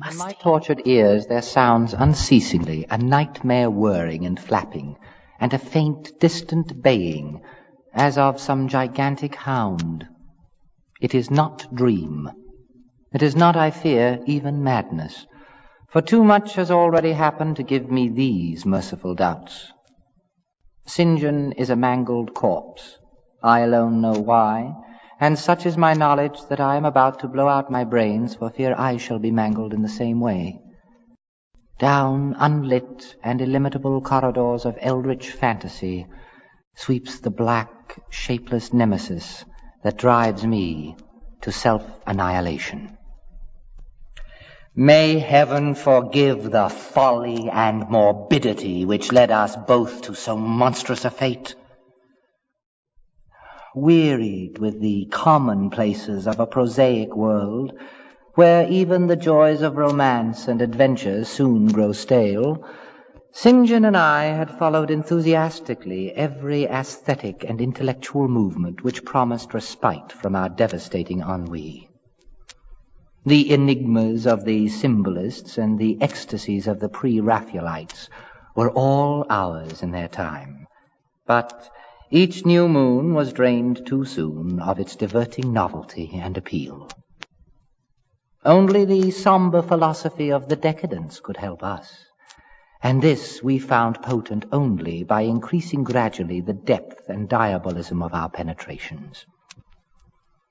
In my tortured ears there sounds unceasingly a nightmare whirring and flapping, and a faint, distant baying, as of some gigantic hound. It is not dream. It is not, I fear, even madness, for too much has already happened to give me these merciful doubts. St. John is a mangled corpse. I alone know why, and such is my knowledge that I am about to blow out my brains for fear I shall be mangled in the same way. Down unlit and illimitable corridors of eldritch fantasy sweeps the black, shapeless nemesis that drives me to self-annihilation. May heaven forgive the folly and morbidity which led us both to so monstrous a fate. Wearied with the commonplaces of a prosaic world, where even the joys of romance and adventure soon grow stale, St. John and I had followed enthusiastically every aesthetic and intellectual movement which promised respite from our devastating ennui. The enigmas of the symbolists and the ecstasies of the pre-Raphaelites were all ours in their time, but each new moon was drained too soon of its diverting novelty and appeal. Only the somber philosophy of the decadence could help us, and this we found potent only by increasing gradually the depth and diabolism of our penetrations.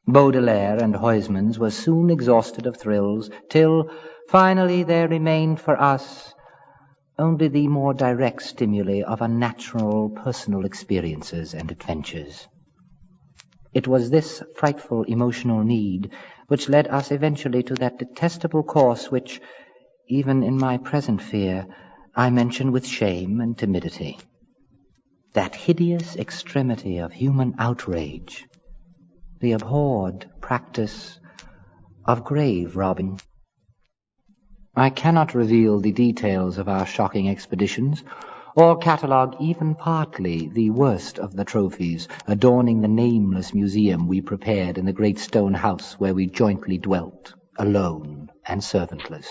Baudelaire and Huysmans were soon exhausted of thrills, till finally there remained for us only the more direct stimuli of unnatural personal experiences and adventures. It was this frightful emotional need which led us eventually to that detestable course which, even in my present fear, I mention with shame and timidity. That hideous extremity of human outrage, the abhorred practice of grave robbing. I cannot reveal the details of our shocking expeditions, or catalogue even partly the worst of the trophies adorning the nameless museum we prepared in the great stone house where we jointly dwelt, alone and servantless.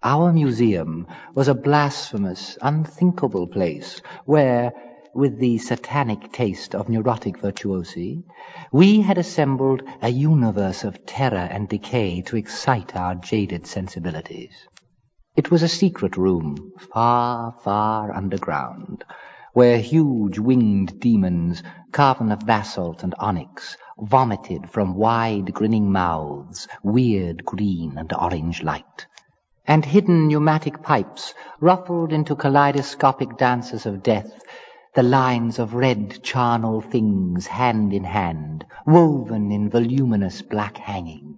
Our museum was a blasphemous, unthinkable place where, with the satanic taste of neurotic virtuosi, we had assembled a universe of terror and decay to excite our jaded sensibilities. It was a secret room, far, far underground, where huge winged demons, carven of basalt and onyx, vomited from wide grinning mouths weird green and orange light, and hidden pneumatic pipes ruffled into kaleidoscopic dances of death the lines of red charnel things hand in hand, woven in voluminous black hangings.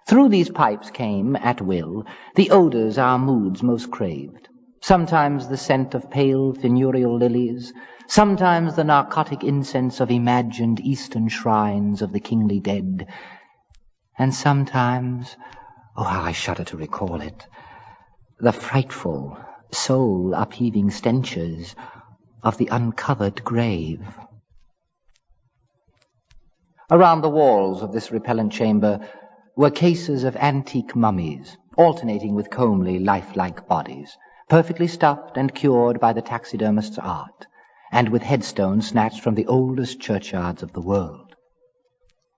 Through these pipes came, at will, the odors our moods most craved, sometimes the scent of pale funereal lilies, sometimes the narcotic incense of imagined eastern shrines of the kingly dead, and sometimes, oh, how I shudder to recall it, the frightful, soul-upheaving stenches of the uncovered grave. Around the walls of this repellent chamber were cases of antique mummies, alternating with comely, lifelike bodies, perfectly stuffed and cured by the taxidermist's art, and with headstones snatched from the oldest churchyards of the world.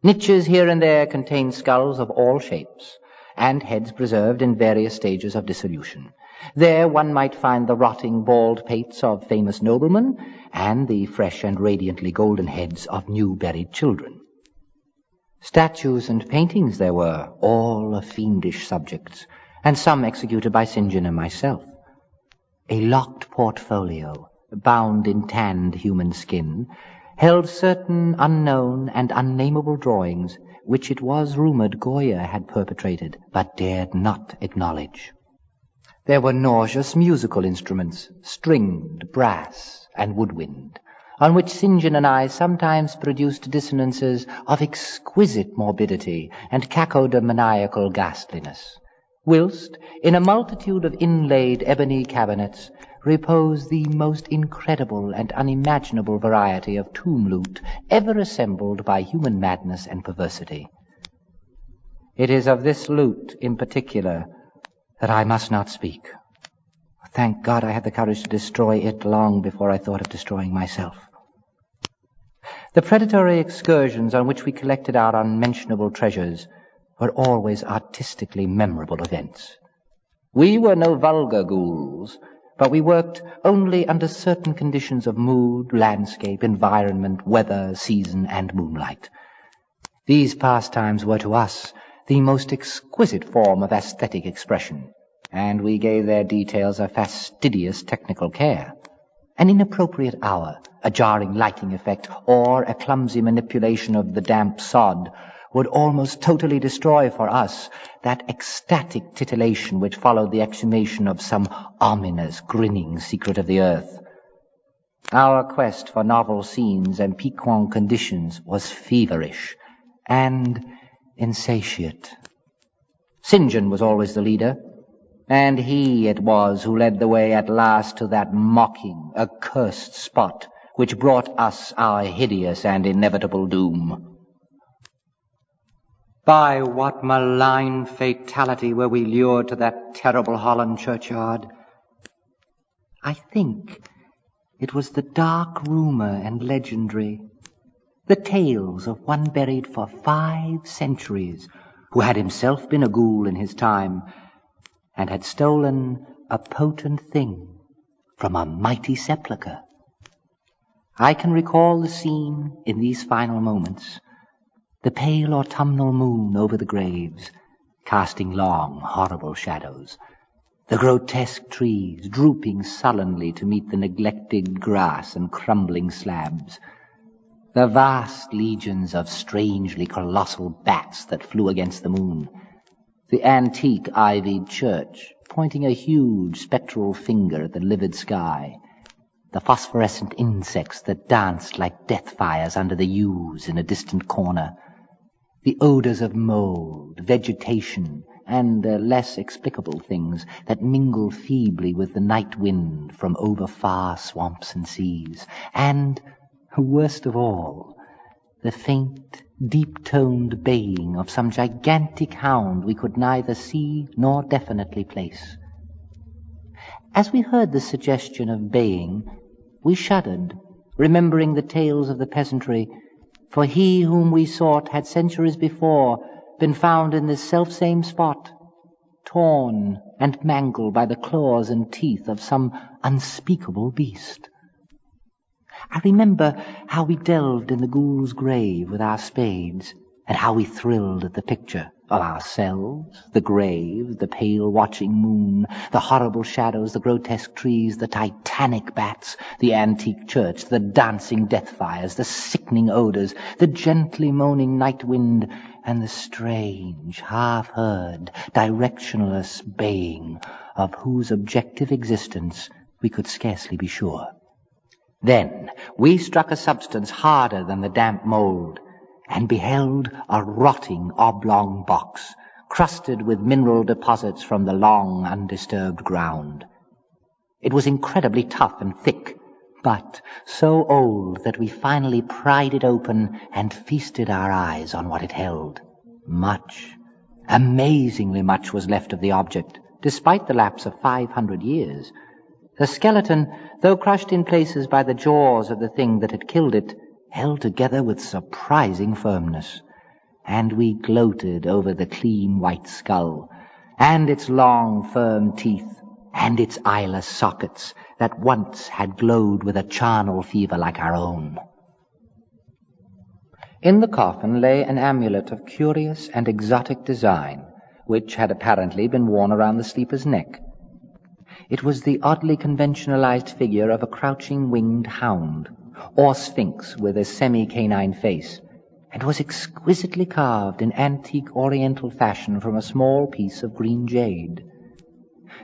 Niches here and there contained skulls of all shapes, and heads preserved in various stages of dissolution. There one might find the rotting bald pates of famous noblemen, and the fresh and radiantly golden heads of new-buried children. Statues and paintings there were, all of fiendish subjects, and some executed by St. John and myself. A locked portfolio, bound in tanned human skin, held certain unknown and unnameable drawings which it was rumored Goya had perpetrated, but dared not acknowledge. There were nauseous musical instruments, stringed, brass, and woodwind, on which St. John and I sometimes produced dissonances of exquisite morbidity and cacodemoniacal ghastliness, whilst, in a multitude of inlaid ebony cabinets, reposed the most incredible and unimaginable variety of tomb loot ever assembled by human madness and perversity. It is of this loot, in particular, that I must not speak. Thank God I had the courage to destroy it long before I thought of destroying myself. The predatory excursions on which we collected our unmentionable treasures were always artistically memorable events. We were no vulgar ghouls, but we worked only under certain conditions of mood, landscape, environment, weather, season, and moonlight. These pastimes were to us the most exquisite form of aesthetic expression, and we gave their details a fastidious technical care. An inappropriate hour, a jarring lighting effect, or a clumsy manipulation of the damp sod would almost totally destroy for us that ecstatic titillation which followed the exhumation of some ominous, grinning secret of the earth. Our quest for novel scenes and piquant conditions was feverish and insatiate. St. John was always the leader, and he it was who led the way at last to that mocking, accursed spot which brought us our hideous and inevitable doom. By what malign fatality were we lured to that terrible Holland churchyard? I think it was the dark rumor and legendary, the tales of one buried for 5 centuries, who had himself been a ghoul in his time, and had stolen a potent thing from a mighty sepulchre. I can recall the scene in these final moments. The pale autumnal moon over the graves, casting long, horrible shadows. The grotesque trees drooping sullenly to meet the neglected grass and crumbling slabs. The vast legions of strangely colossal bats that flew against the moon. The antique ivied church, pointing a huge spectral finger at the livid sky. The phosphorescent insects that danced like death fires under the yews in a distant corner. The odors of mold, vegetation, and less explicable things that mingle feebly with the night wind from over far swamps and seas. And, worst of all, the faint, deep-toned baying of some gigantic hound we could neither see nor definitely place. As we heard the suggestion of baying, we shuddered, remembering the tales of the peasantry, for he whom we sought had centuries before been found in this selfsame spot, torn and mangled by the claws and teeth of some unspeakable beast. I remember how we delved in the ghoul's grave with our spades, and how we thrilled at the picture of ourselves, the grave, the pale watching moon, the horrible shadows, the grotesque trees, the titanic bats, the antique church, the dancing death fires, the sickening odors, the gently moaning night wind, and the strange, half-heard, directionless baying of whose objective existence we could scarcely be sure. Then we struck a substance harder than the damp mold, and beheld a rotting oblong box, crusted with mineral deposits from the long, undisturbed ground. It was incredibly tough and thick, but so old that we finally pried it open and feasted our eyes on what it held. Much, amazingly much was left of the object, despite the lapse of 500 years. The skeleton, though crushed in places by the jaws of the thing that had killed it, held together with surprising firmness, and we gloated over the clean white skull, and its long firm teeth, and its eyeless sockets that once had glowed with a charnel fever like our own. In the coffin lay an amulet of curious and exotic design, which had apparently been worn around the sleeper's neck. It was the oddly conventionalized figure of a crouching winged hound, or sphinx with a semi-canine face, and was exquisitely carved in antique oriental fashion from a small piece of green jade.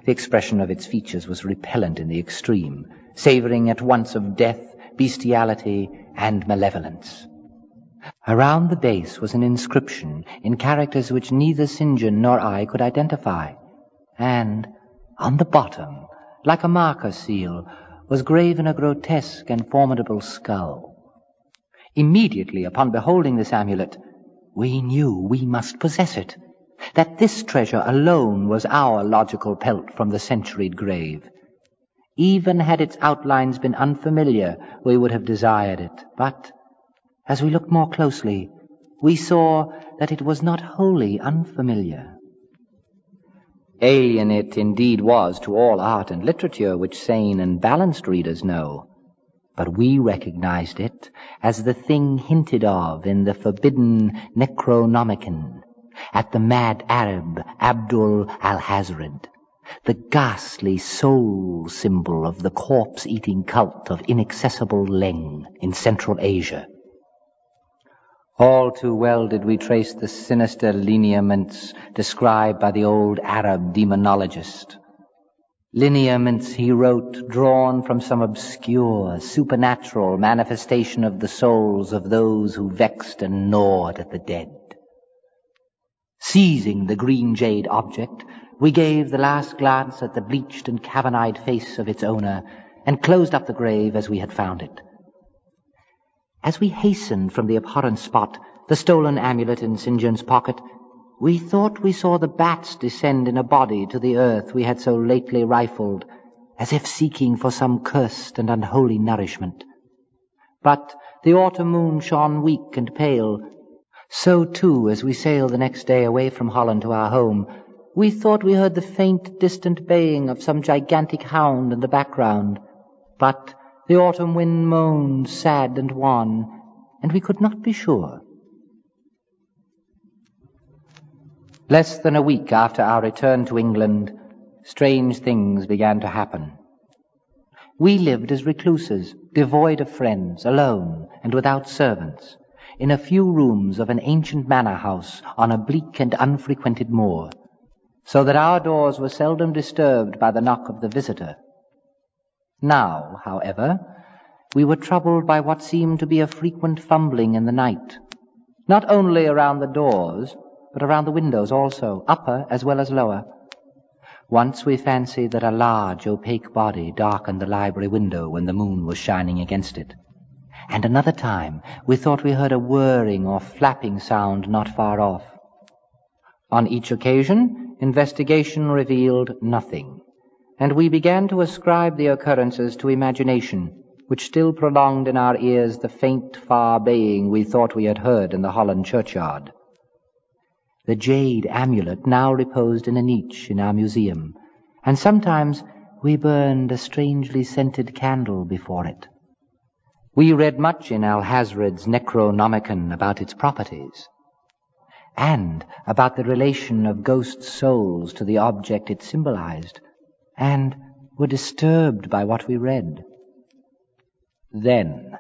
The expression of its features was repellent in the extreme, savoring at once of death, bestiality, and malevolence. Around the base was an inscription in characters which neither St. John nor I could identify, and on the bottom, like a marker seal, was graven a grotesque and formidable skull. Immediately upon beholding this amulet, we knew we must possess it. that this treasure alone was our logical pelt from the centuried grave. Even had its outlines been unfamiliar, we would have desired it. But as we looked more closely, we saw that it was not wholly unfamiliar. Alien it indeed was to all art and literature which sane and balanced readers know, but we recognized it as the thing hinted of in the forbidden Necronomicon, at the mad Arab Abdul al-Hazred, the ghastly soul symbol of the corpse-eating cult of inaccessible Leng in Central Asia. All too well did we trace the sinister lineaments described by the old Arab demonologist. Lineaments, he wrote, drawn from some obscure, supernatural manifestation of the souls of those who vexed and gnawed at the dead. Seizing the green jade object, we gave the last glance at the bleached and cavern-eyed face of its owner, and closed up the grave as we had found it. As we hastened from the abhorrent spot, the stolen amulet in St. John's pocket, we thought we saw the bats descend in a body to the earth we had so lately rifled, as if seeking for some cursed and unholy nourishment. But the autumn moon shone weak and pale. So, too, as we sailed the next day away from Holland to our home, we thought we heard the faint, distant baying of some gigantic hound in the background. But the autumn wind moaned, sad and wan, and we could not be sure. Less than a week after our return to England, strange things began to happen. We lived as recluses, devoid of friends, alone, and without servants, in a few rooms of an ancient manor house on a bleak and unfrequented moor, so that our doors were seldom disturbed by the knock of the visitor. Now, however, we were troubled by what seemed to be a frequent fumbling in the night, not only around the doors, but around the windows also, upper as well as lower. Once we fancied that a large, opaque body darkened the library window when the moon was shining against it, and another time we thought we heard a whirring or flapping sound not far off. On each occasion, investigation revealed nothing, and we began to ascribe the occurrences to imagination, which still prolonged in our ears the faint, far baying we thought we had heard in the Holland churchyard. The jade amulet now reposed in a niche in our museum, and sometimes we burned a strangely scented candle before it. We read much in Al-Hazred's Necronomicon about its properties, and about the relation of ghost souls to the object it symbolized, and were disturbed by what we read. Then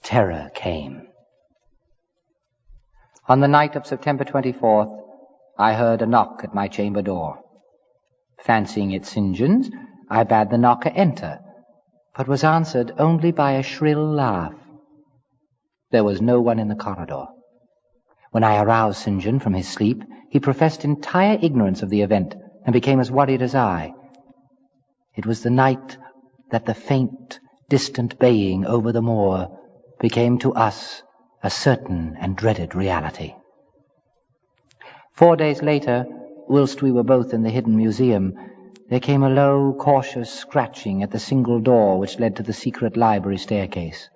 terror came. On the night of September 24th, I heard a knock at my chamber door. Fancying it St. John's, I bade the knocker enter, but was answered only by a shrill laugh. There was no one in the corridor. When I aroused St. John from his sleep, he professed entire ignorance of the event and became as worried as I. It was the night that the faint, distant baying over the moor became to us a certain and dreaded reality. 4 days later, whilst we were both in the hidden museum, there came a low, cautious scratching at the single door which led to the secret library staircase.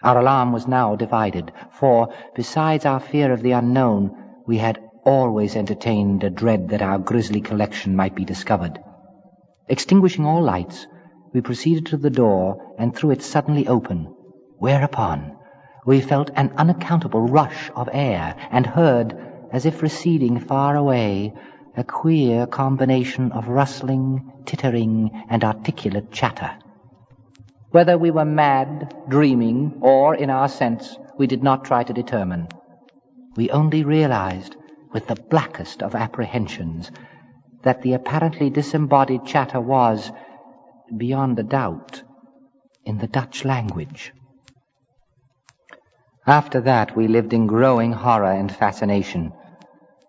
Our alarm was now divided, for, besides our fear of the unknown, we had always entertained a dread that our grisly collection might be discovered. Extinguishing all lights, we proceeded to the door and threw it suddenly open, whereupon we felt an unaccountable rush of air and heard, as if receding far away, a queer combination of rustling, tittering, and articulate chatter. Whether we were mad, dreaming, or in our sense, we did not try to determine. We only realized, with the blackest of apprehensions, that the apparently disembodied chatter was, beyond a doubt, in the Dutch language. After that, we lived in growing horror and fascination.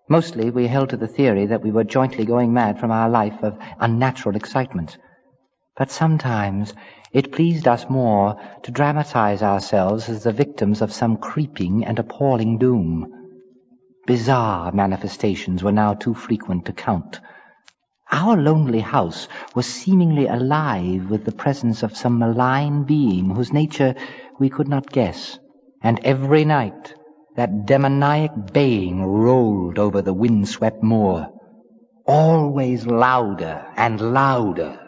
Mostly, we held to the theory that we were jointly going mad from our life of unnatural excitement. But sometimes it pleased us more to dramatize ourselves as the victims of some creeping and appalling doom. Bizarre manifestations were now too frequent to count. Our lonely house was seemingly alive with the presence of some malign being whose nature we could not guess, and every night that demoniac baying rolled over the wind-swept moor, always louder and louder.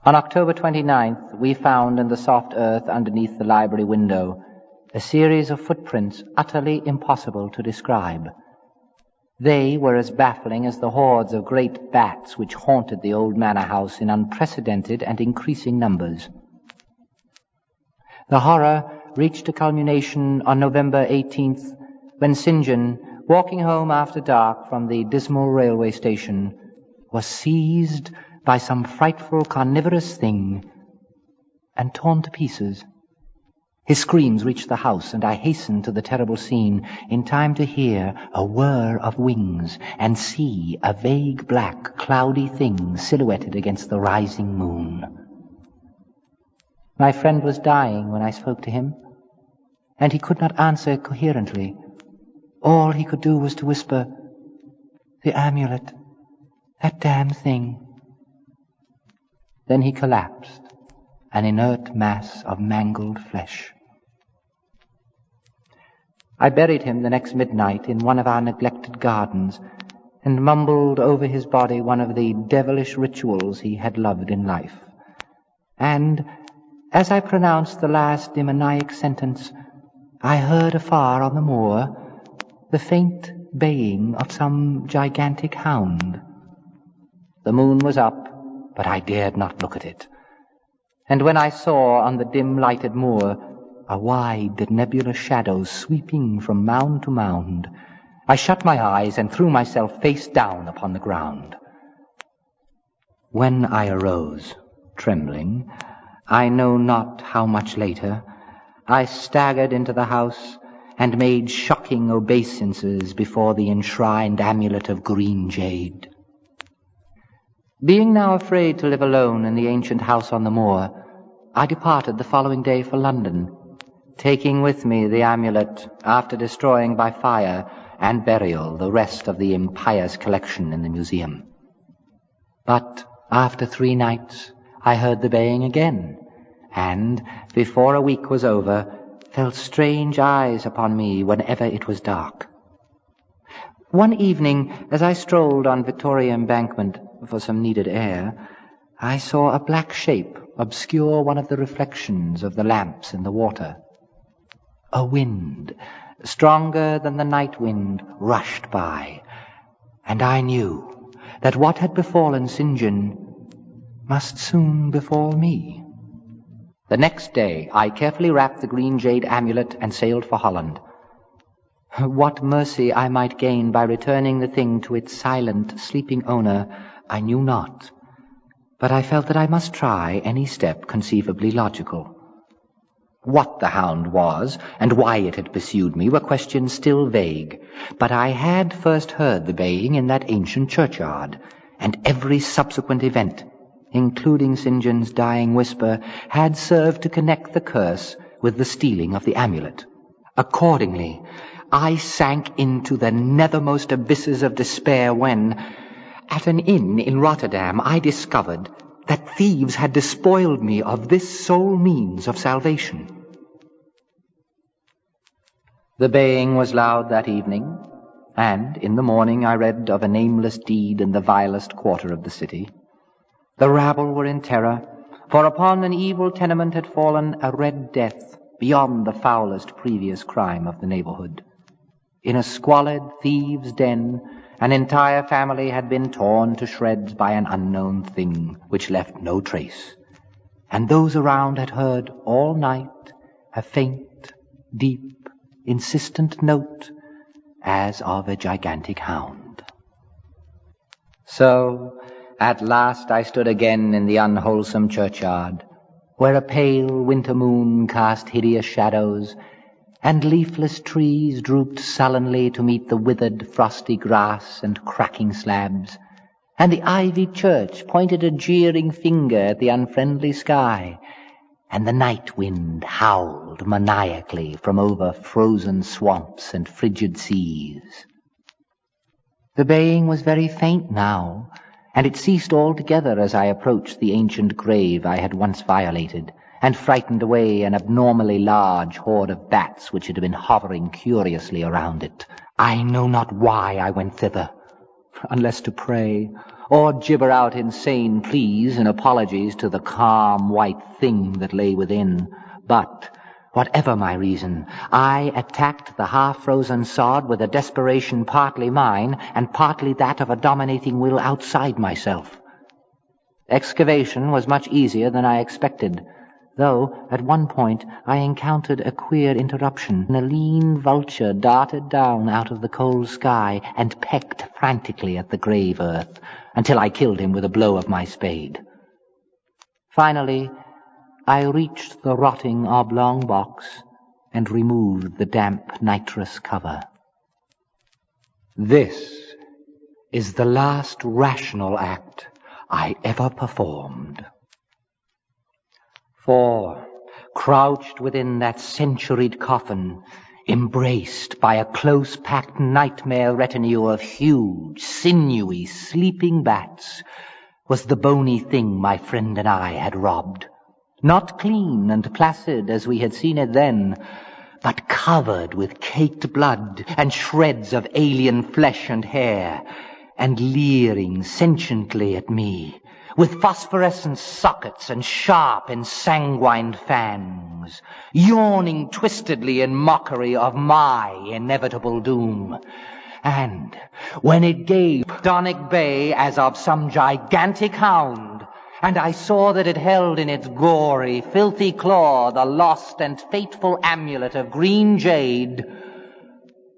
On October 29th, we found in the soft earth underneath the library window a series of footprints utterly impossible to describe. They were as baffling as the hordes of great bats which haunted the old manor house in unprecedented and increasing numbers. The horror reached a culmination on November 18th, when St. John, walking home after dark from the dismal railway station, was seized by some frightful carnivorous thing and torn to pieces. His screams reached the house, and I hastened to the terrible scene in time to hear a whir of wings and see a vague black, cloudy thing silhouetted against the rising moon. My friend was dying when I spoke to him, and he could not answer coherently. All he could do was to whisper, "The amulet, that damn thing." Then he collapsed, an inert mass of mangled flesh. I buried him the next midnight in one of our neglected gardens, and mumbled over his body one of the devilish rituals he had loved in life. And as I pronounced the last demoniac sentence, I heard afar on the moor the faint baying of some gigantic hound. The moon was up, but I dared not look at it. And when I saw on the dim-lighted moor a wide, nebulous shadow sweeping from mound to mound, I shut my eyes and threw myself face down upon the ground. When I arose, trembling, I know not how much later, I staggered into the house and made shocking obeisances before the enshrined amulet of green jade. Being now afraid to live alone in the ancient house on the moor, I departed the following day for London, taking with me the amulet after destroying by fire and burial the rest of the impious collection in the museum. But after 3 nights I heard the baying again, and before a week was over felt strange eyes upon me whenever it was dark. One evening, as I strolled on Victoria Embankment for some needed air, I saw a black shape obscure one of the reflections of the lamps in the water. A wind, stronger than the night wind, rushed by, and I knew that what had befallen St. John must soon befall me. The next day I carefully wrapped the green jade amulet and sailed for Holland. What mercy I might gain by returning the thing to its silent, sleeping owner, I knew not, but I felt that I must try any step conceivably logical. What the hound was, and why it had pursued me, were questions still vague, but I had first heard the baying in that ancient churchyard, and every subsequent event, including St. John's dying whisper, had served to connect the curse with the stealing of the amulet. Accordingly, I sank into the nethermost abysses of despair when, at an inn in Rotterdam, I discovered that thieves had despoiled me of this sole means of salvation. The baying was loud that evening, and in the morning I read of a nameless deed in the vilest quarter of the city. The rabble were in terror, for upon an evil tenement had fallen a red death beyond the foulest previous crime of the neighborhood. In a squalid thieves' den, an entire family had been torn to shreds by an unknown thing which left no trace, and those around had heard all night a faint, deep, insistent note as of a gigantic hound. So, at last I stood again in the unwholesome churchyard, where a pale winter moon cast hideous shadows, and leafless trees drooped sullenly to meet the withered, frosty grass and cracking slabs, and the ivied church pointed a jeering finger at the unfriendly sky, and the night wind howled maniacally from over frozen swamps and frigid seas. The baying was very faint now, and it ceased altogether as I approached the ancient grave I had once violated, and frightened away an abnormally large horde of bats which had been hovering curiously around it. I know not why I went thither, unless to pray, or gibber out insane pleas and apologies to the calm white thing that lay within. But, whatever my reason, I attacked the half-frozen sod with a desperation partly mine and partly that of a dominating will outside myself. Excavation was much easier than I expected, though at one point I encountered a queer interruption. A lean vulture darted down out of the cold sky and pecked frantically at the grave earth, until I killed him with a blow of my spade. Finally, I reached the rotting oblong box and removed the damp nitrous cover. This is the last rational act I ever performed. For, crouched within that centuried coffin, embraced by a close-packed nightmare retinue of huge, sinewy, sleeping bats, was the bony thing my friend and I had robbed. Not clean and placid as we had seen it then, but covered with caked blood and shreds of alien flesh and hair, and leering sentiently at me, with phosphorescent sockets and sharp ensanguined fangs, yawning twistedly in mockery of my inevitable doom. And when it gave donic bay as of some gigantic hound, and I saw that it held in its gory, filthy claw the lost and fateful amulet of green jade,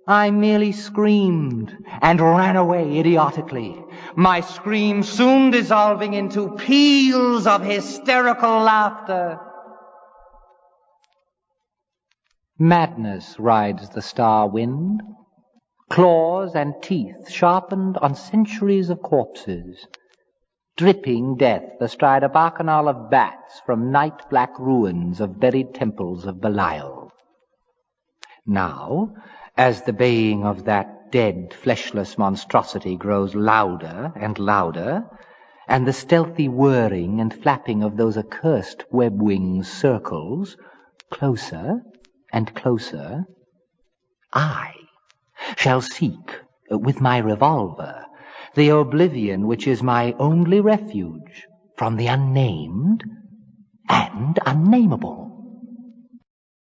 I merely screamed and ran away idiotically, my scream soon dissolving into peals of hysterical laughter. Madness rides the star wind, claws and teeth sharpened on centuries of corpses, dripping death astride a bacchanal of bats from night-black ruins of buried temples of Belial. Now, as the baying of that dead, fleshless monstrosity grows louder and louder, and the stealthy whirring and flapping of those accursed web-wings circles closer and closer, I shall seek, with my revolver, the oblivion which is my only refuge from the unnamed and unnameable.